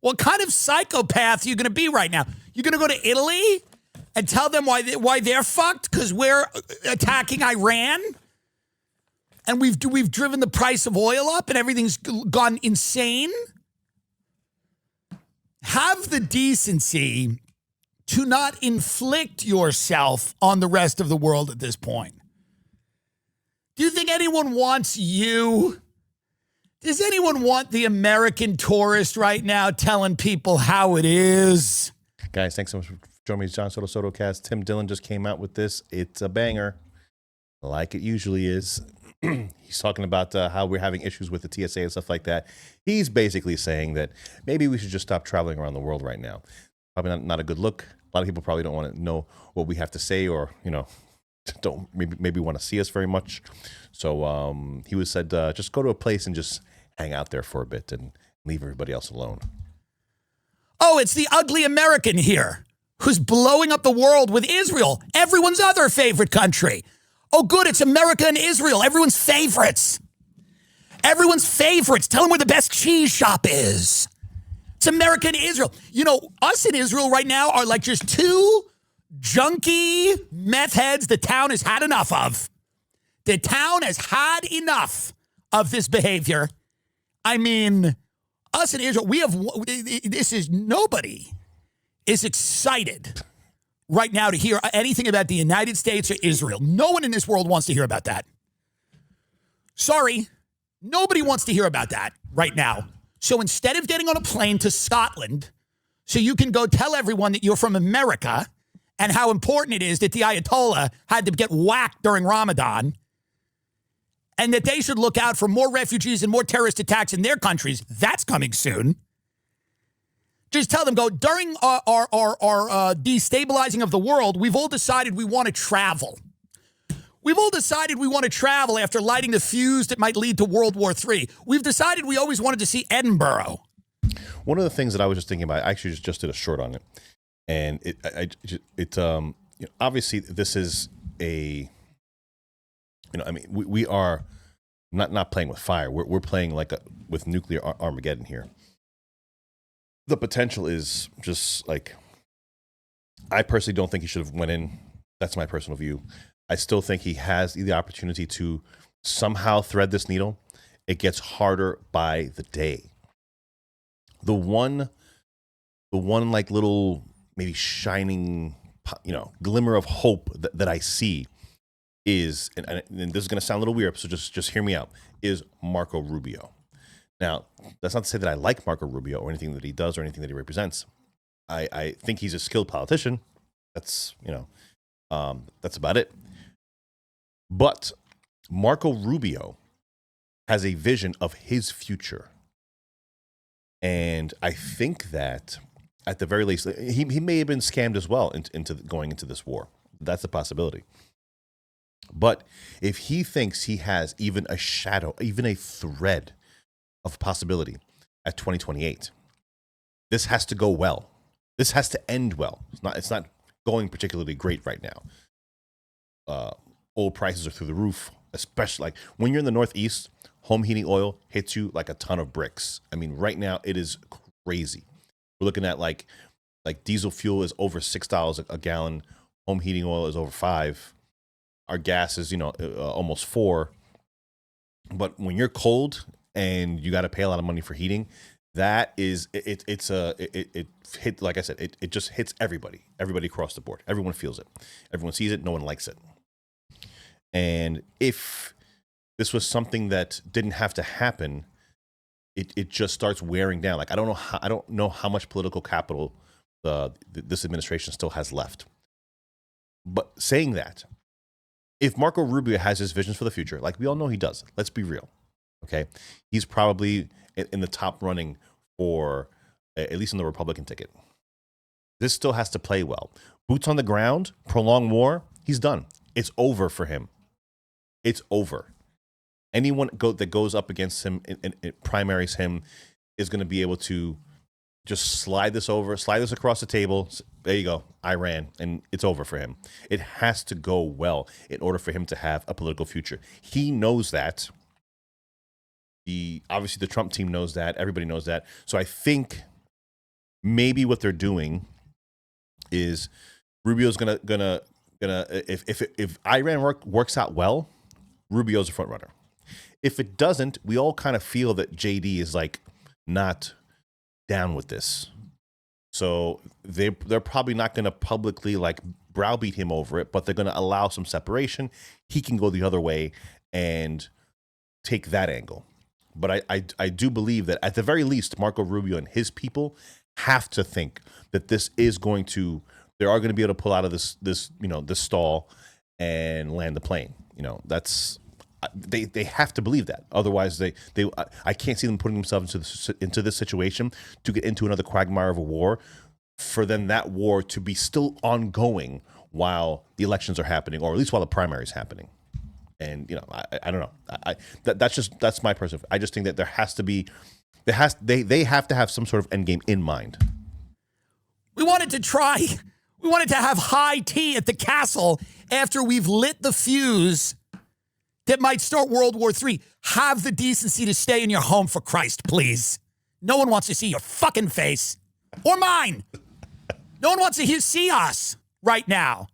What kind of psychopath are you going to be right now? You're going to go to Italy and tell them why they're fucked because we're attacking Iran? And we've driven the price of oil up and everything's gone insane? Have the decency to not inflict yourself on the rest of the world at this point. Do you think anyone wants you? Does anyone want the American tourist right now telling people how it is? Guys, thanks so much for joining me. It's John SotoCast. Tim Dillon just came out with this. It's a banger, like it usually is. He's talking about how we're having issues with the TSA and stuff like that. He's basically saying that maybe we should just stop traveling around the world right now. Probably not a good look. A lot of people probably don't want to know what we have to say, or don't maybe want to see us very much. So he was said just go to a place and just hang out there for a bit and leave everybody else alone. Oh, it's the ugly American here who's blowing up the world with Israel, everyone's other favorite country. Oh, good, it's America and Israel, everyone's favorites. Everyone's favorites. Tell them where the best cheese shop is. It's America and Israel. You know, us in Israel right now are like just two junky meth heads the town has had enough of. The town has had enough of this behavior. I mean, us in Israel, nobody is excited right now to hear anything about the United States or Israel. No one in this world wants to hear about that. Sorry, nobody wants to hear about that right now. So instead of getting on a plane to Scotland so you can go tell everyone that you're from America and how important it is that the Ayatollah had to get whacked during Ramadan and that they should look out for more refugees and more terrorist attacks in their countries, that's coming soon. Just tell them, during our destabilizing of the world, we've all decided we want to travel. We've all decided we want to travel after lighting the fuse that might lead to World War III. We've decided we always wanted to see Edinburgh. One of the things that I was just thinking about, I actually just did a short on it, and obviously this is a, we are not playing with fire. We're playing with nuclear Armageddon here. The potential is just I personally don't think he should have went in. That's my personal view. I still think he has the opportunity to somehow thread this needle. It gets harder by the day. The one little maybe shining, glimmer of hope that I see is, and this is going to sound a little weird, so just hear me out, is Marco Rubio. Now, that's not to say that I like Marco Rubio or anything that he does or anything that he represents. I think he's a skilled politician. That's about it. But Marco Rubio has a vision of his future. And I think that at the very least, he may have been scammed as well into going into this war. That's a possibility. But if he thinks he has even a shadow, even a thread of possibility at 2028, this has to go well. This has to end well. It's not going particularly great right now. Oil prices are through the roof, especially when you're in the Northeast. Home heating oil hits you like a ton of bricks. I mean, right now it is crazy. We're looking at like diesel fuel is over $6 a gallon. Home heating oil is over $5. Our gas is almost $4. But when you're cold and you got to pay a lot of money for heating, that is it hit, like I said, it just hits everybody across the board. Everyone feels it. Everyone sees it. No one likes it. And if this was something that didn't have to happen, it just starts wearing down. I don't know how much political capital this administration still has left. But saying that, if Marco Rubio has his visions for the future, like we all know he does, let's be real, okay? He's probably in the top running for, at least in the Republican ticket. This still has to play well. Boots on the ground, prolonged war, he's done. It's over for him. It's over. Anyone that goes up against him and primaries him is going to be able to just slide this across the table. There you go, Iran, and it's over for him. It has to go well in order for him to have a political future. He knows that. Obviously the Trump team knows that. Everybody knows that. So I think maybe what they're doing is Rubio's gonna if Iran works out well, Rubio's a front runner. If it doesn't, we all kind of feel that JD is like not down with this. So they're probably not going to publicly like browbeat him over it, but they're going to allow some separation. He can go the other way and take that angle. But I do believe that at the very least, Marco Rubio and his people have to think that this is going to, they are going to be able to pull out of this stall and land the plane. That's, they have to believe that. Otherwise, I can't see them putting themselves into this situation to get into another quagmire of a war, for then that war to be still ongoing while the elections are happening, or at least while the primary is happening. And I don't know. That's my personal. I just think that they have to have some sort of end game in mind. We wanted to have high tea at the castle after we've lit the fuse that might start World War III. Have the decency to stay in your home, for Christ, please. No one wants to see your fucking face. Or mine. No one wants to see us right now.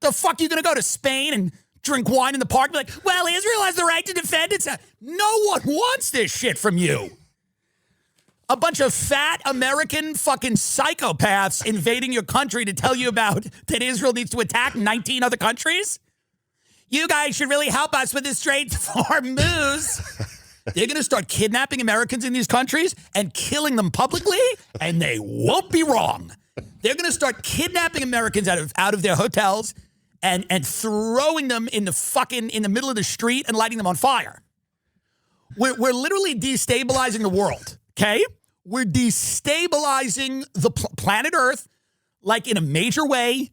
The fuck, you gonna go to Spain and drink wine in the park and be like, well, Israel has the right to defend itself? No one wants this shit from you. A bunch of fat American fucking psychopaths invading your country to tell you about that Israel needs to attack 19 other countries? You guys should really help us with this Strait of Hormuz. They're going to start kidnapping Americans in these countries and killing them publicly, and they won't be wrong. They're going to start kidnapping Americans out of their hotels and throwing them in the middle of the street and lighting them on fire. We're literally destabilizing the world, okay? We're destabilizing the planet Earth, like in a major way.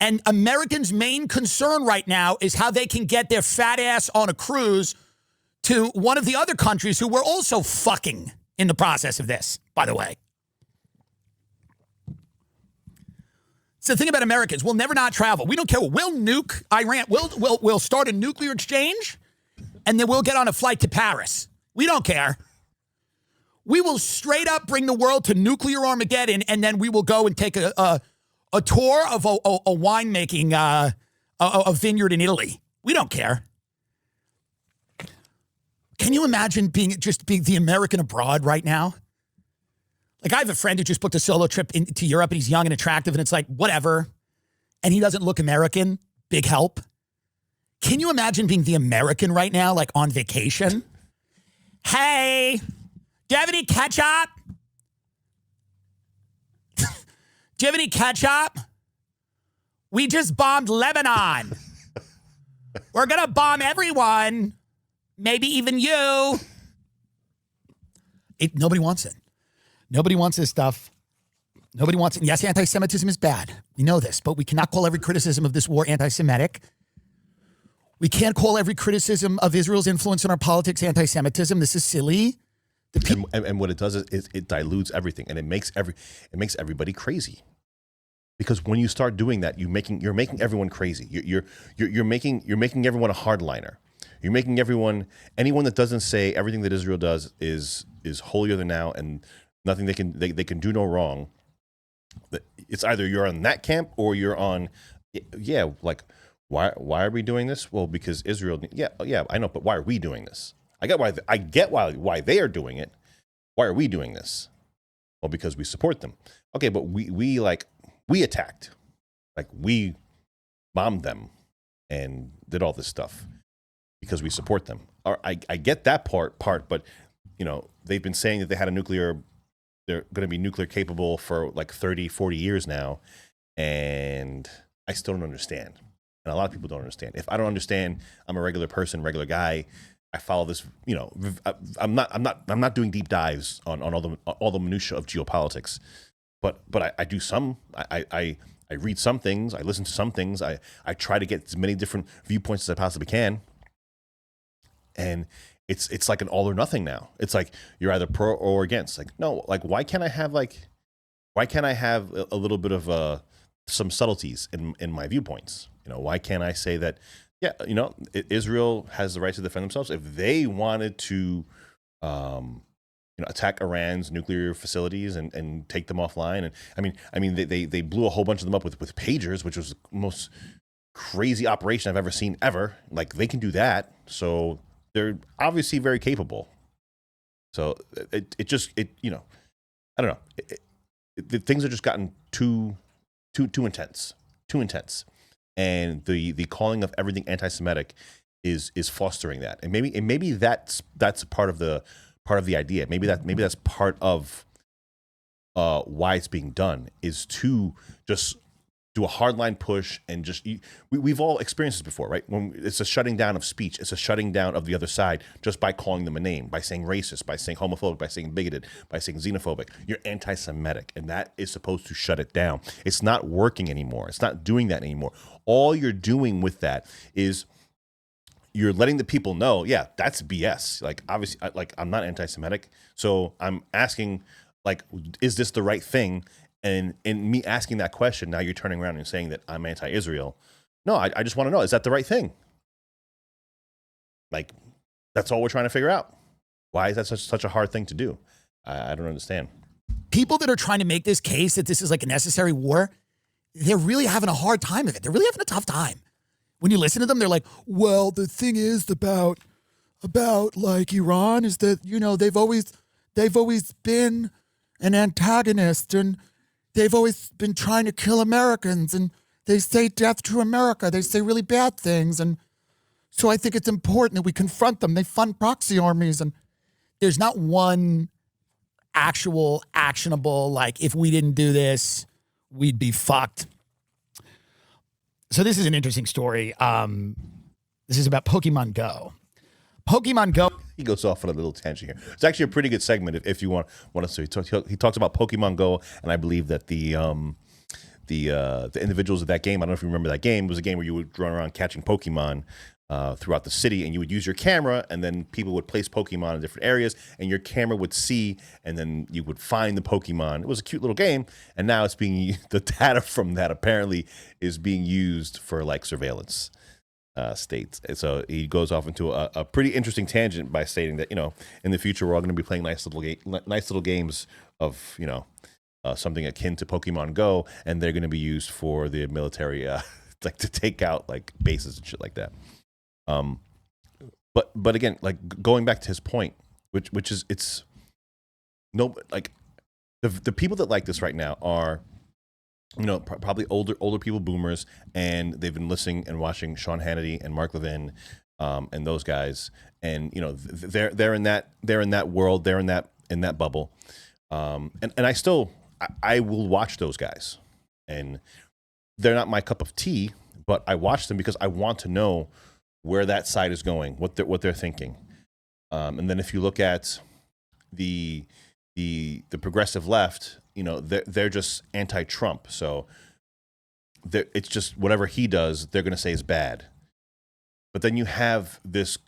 And Americans' main concern right now is how they can get their fat ass on a cruise to one of the other countries who we're also fucking in the process of this, by the way. So the thing about Americans, we'll never not travel. We don't care. We'll nuke Iran. We'll start a nuclear exchange, and then we'll get on a flight to Paris. We don't care. We will straight up bring the world to nuclear Armageddon, and then we will go and take a tour of a winemaking, a vineyard in Italy. We don't care. Can you imagine being the American abroad right now? Like, I have a friend who just booked a solo trip to Europe, and he's young and attractive, and it's like, whatever. And he doesn't look American. Big help. Can you imagine being the American right now, like on vacation? Hey, do you have any ketchup? Do you have any ketchup? We just bombed Lebanon. We're going to bomb everyone. Maybe even you. Nobody wants it. Nobody wants this stuff. Nobody wants it. Yes, anti-Semitism is bad. We know this, but we cannot call every criticism of this war anti-Semitic. We can't call every criticism of Israel's influence on our politics anti-Semitism. This is silly. And what it does is it dilutes everything, and it makes everybody crazy. Because when you start doing that, you're making everyone crazy. You're making everyone a hardliner. You're making anyone that doesn't say everything that Israel does is holier than thou, and nothing they can do no wrong. It's either you're on that camp or you're on, like, why are we doing this? Well, because Israel. Yeah, I know, but why are we doing this? I get why they are doing it. Why are we doing this? Well, because we support them. Okay, but we attacked, like we bombed them and did all this stuff because we support them. I get that part, but they've been saying that they're going to be nuclear capable for like 30, 40 years now, and I still don't understand. And a lot of people don't understand. If I don't understand, I'm a regular person, regular guy. I follow this, I'm not doing deep dives on all the minutia of geopolitics, but I do some. I read some things. I listen to some things. I try to get as many different viewpoints as I possibly can. And it's like an all or nothing now. It's like you're either pro or against. Like, no, like why can't I have a little bit of some subtleties in my viewpoints? Why can't I say that? Yeah, Israel has the right to defend themselves. If they wanted to attack Iran's nuclear facilities and take them offline. And I mean, they blew a whole bunch of them up with pagers, which was the most crazy operation I've ever seen ever. Like, they can do that, so they're obviously very capable. So it I don't know. The things have just gotten too intense, and the calling of everything anti-Semitic is fostering that, and maybe that's part of the idea. Maybe that's part of why it's being done, is to just do a hardline push and just we've all experienced this before, right? When it's a shutting down of speech, it's a shutting down of the other side just by calling them a name, by saying racist, by saying homophobic, by saying bigoted, by saying xenophobic. You're anti-Semitic, and that is supposed to shut it down. It's not working anymore. It's not doing that anymore. All you're doing with that is you're letting the people know, yeah, that's BS. Like, obviously, like, I'm not anti-Semitic, so I'm asking, like, is this the right thing? And in me asking that question, now you're turning around and saying that I'm anti-Israel. No, I just want to know, is that the right thing? Like, that's all we're trying to figure out. Why is that such a hard thing to do? I don't understand. People that are trying to make this case that this is like a necessary war, they're really having a hard time of it. They're really having a tough time. When you listen to them, they're like, well, the thing is about like Iran is that, they've always been an antagonist, and they've always been trying to kill Americans, and they say death to America. They say really bad things. And so I think it's important that we confront them. They fund proxy armies, and there's not one actual actionable, like, if we didn't do this, we'd be fucked. So this is an interesting story. This is about Pokemon Go. Pokemon Go. He goes off on a little tangent here. It's actually a pretty good segment if you want us to. He talks about Pokemon Go, and I believe that the individuals of that game, I don't know if you remember that game, it was a game where you would run around catching Pokemon throughout the city, and you would use your camera, and then people would place Pokemon in different areas, and your camera would see, and then you would find the Pokemon. It was a cute little game, and now it's being the data from that apparently is being used for like surveillance states. And so he goes off into a pretty interesting tangent by stating that, in the future we're all going to be playing nice little games of something akin to Pokemon Go, and they're going to be used for the military, like to take out like bases and shit like that. But again, like, going back to his point, which is, it's no, like, the people that like this right now are, probably older people, boomers, and they've been listening and watching Sean Hannity and Mark Levin, and those guys, and they're in that world, they're in that bubble, and I will watch those guys, and they're not my cup of tea, but I watch them because I want to know where that side is going, what they're thinking, and then if you look at the progressive left, they're just anti-Trump, so it's just whatever he does, they're going to say is bad. But then you have this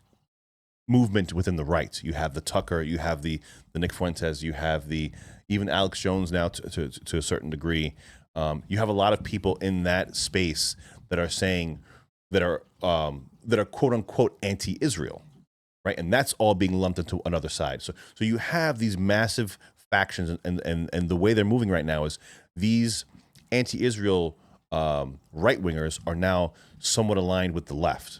movement within the right. You have the Tucker, you have the Nick Fuentes, you have even Alex Jones now to a certain degree. You have a lot of people in that space that are saying that are quote unquote anti-Israel, right? And that's all being lumped into another side. So you have these massive factions, and the way they're moving right now is these anti-Israel right wingers are now somewhat aligned with the left,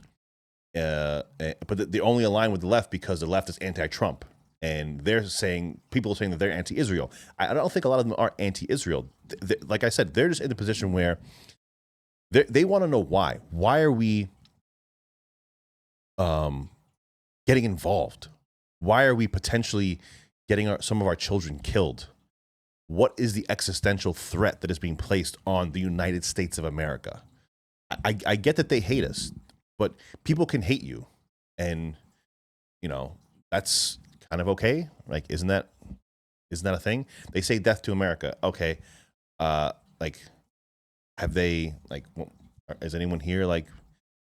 but they only align with the left because the left is anti-Trump, and people are saying that they're anti-Israel. I don't think a lot of them are anti-Israel. Like I said, they're just in the position where they want to know why. Why are we getting involved? Why are we potentially getting some of our children killed? What is the existential threat that is being placed on the United States of America? I get that they hate us, but people can hate you, and that's kind of okay. Like, isn't that a thing? They say death to America. Okay, like, have they, like, is anyone here, like,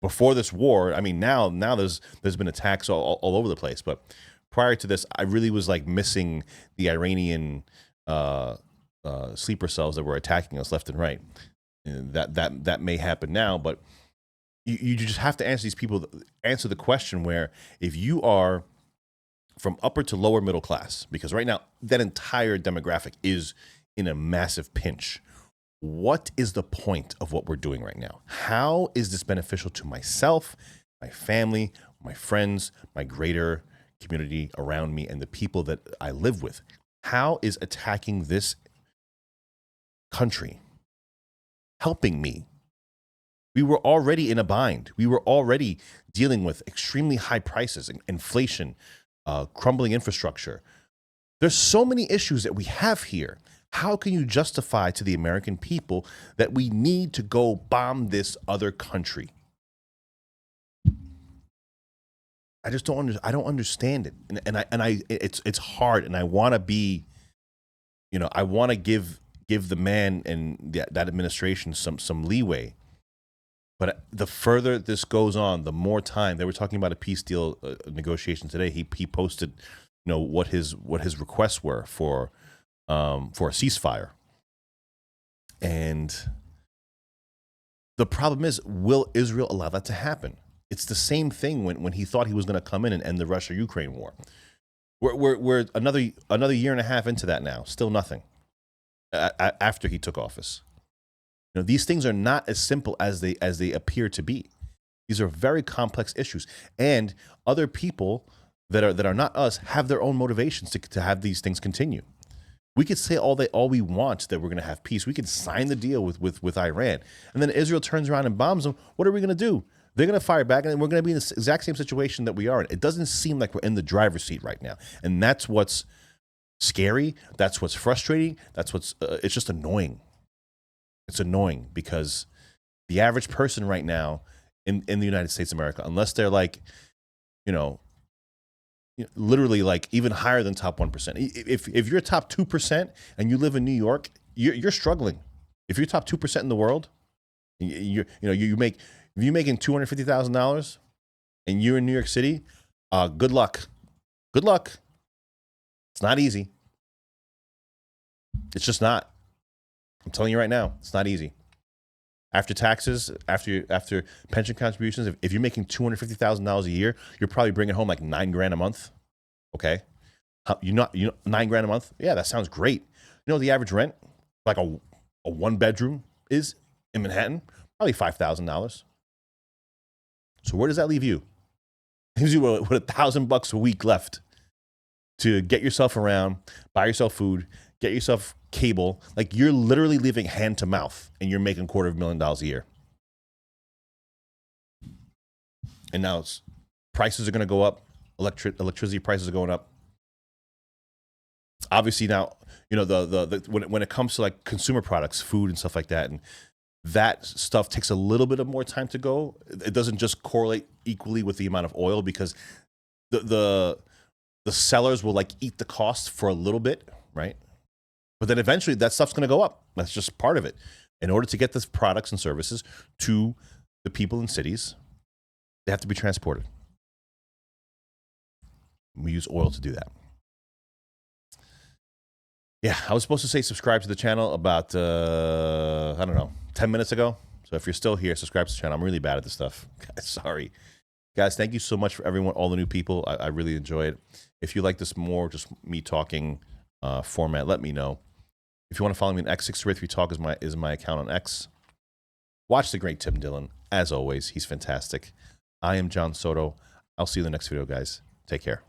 before this war? I mean, now there's been attacks all over the place, but prior to this, I really was like missing the Iranian sleeper cells that were attacking us left and right. And that may happen now, but you just have to answer the question where, if you are from upper to lower middle class, because right now that entire demographic is in a massive pinch. What is the point of what we're doing right now? How is this beneficial to myself, my family, my friends, my greater community around me, and the people that I live with? How is attacking this country helping me? We were already in a bind. We were already dealing with extremely high prices, inflation, crumbling infrastructure. There's so many issues that we have here. How can you justify to the American people that we need to go bomb this other country? I just don't. I don't understand it, it's hard, and I want to be, I want to give the man and that administration some leeway. But the further this goes on, the more time. They were talking about a peace deal negotiation today. He posted, what his requests were for a ceasefire. And the problem is, will Israel allow that to happen? It's the same thing when he thought he was going to come in and end the Russia-Ukraine war. We're another year and a half into that now. Still nothing. After he took office. These things are not as simple as they appear to be. These are very complex issues, and other people that are not us have their own motivations to have these things continue. We could say all we want that we're going to have peace. We could sign the deal with Iran, and then Israel turns around and bombs them. What are we going to do? They're going to fire back, and we're going to be in the exact same situation that we are in. It doesn't seem like we're in the driver's seat right now, and that's what's scary. That's what's frustrating. That's what's it's just annoying. It's annoying because the average person right now in the United States of America, unless they're like, literally like even higher than top 1%. If you're top 2% and you live in New York, you're struggling. If you're top 2% in the world, if you're making $250,000 and you're in New York City, good luck. Good luck. It's not easy. It's just not. I'm telling you right now, it's not easy. After taxes, after pension contributions, if you're making $250,000 a year, you're probably bringing home like $9,000 a month. Okay, $9,000 a month. Yeah, that sounds great. The average rent, like a 1-bedroom, is in Manhattan, probably $5,000. So where does that leave you? It leaves you with $1,000 a week left to get yourself around, buy yourself food, get yourself cable. Like, you're literally living hand to mouth, and you're making $250,000 a year. And now prices are going to go up. Electricity prices are going up. Obviously now, when it comes to like consumer products, food and stuff like that, and that stuff takes a little bit of more time to go. It doesn't just correlate equally with the amount of oil, because the sellers will like eat the cost for a little bit, right? But then eventually that stuff's going to go up. That's just part of it. In order to get the products and services to the people in cities, they have to be transported. We use oil to do that. Yeah, I was supposed to say subscribe to the channel about, 10 minutes ago. So if you're still here, subscribe to the channel. I'm really bad at this stuff. Sorry. Guys, thank you so much for everyone, all the new people. I really enjoy it. If you like this more, just me talking format, let me know. If you want to follow me on X, 633 Talk is my account on X. Watch the great Tim Dillon. As always, he's fantastic. I am John Soto. I'll see you in the next video, guys. Take care.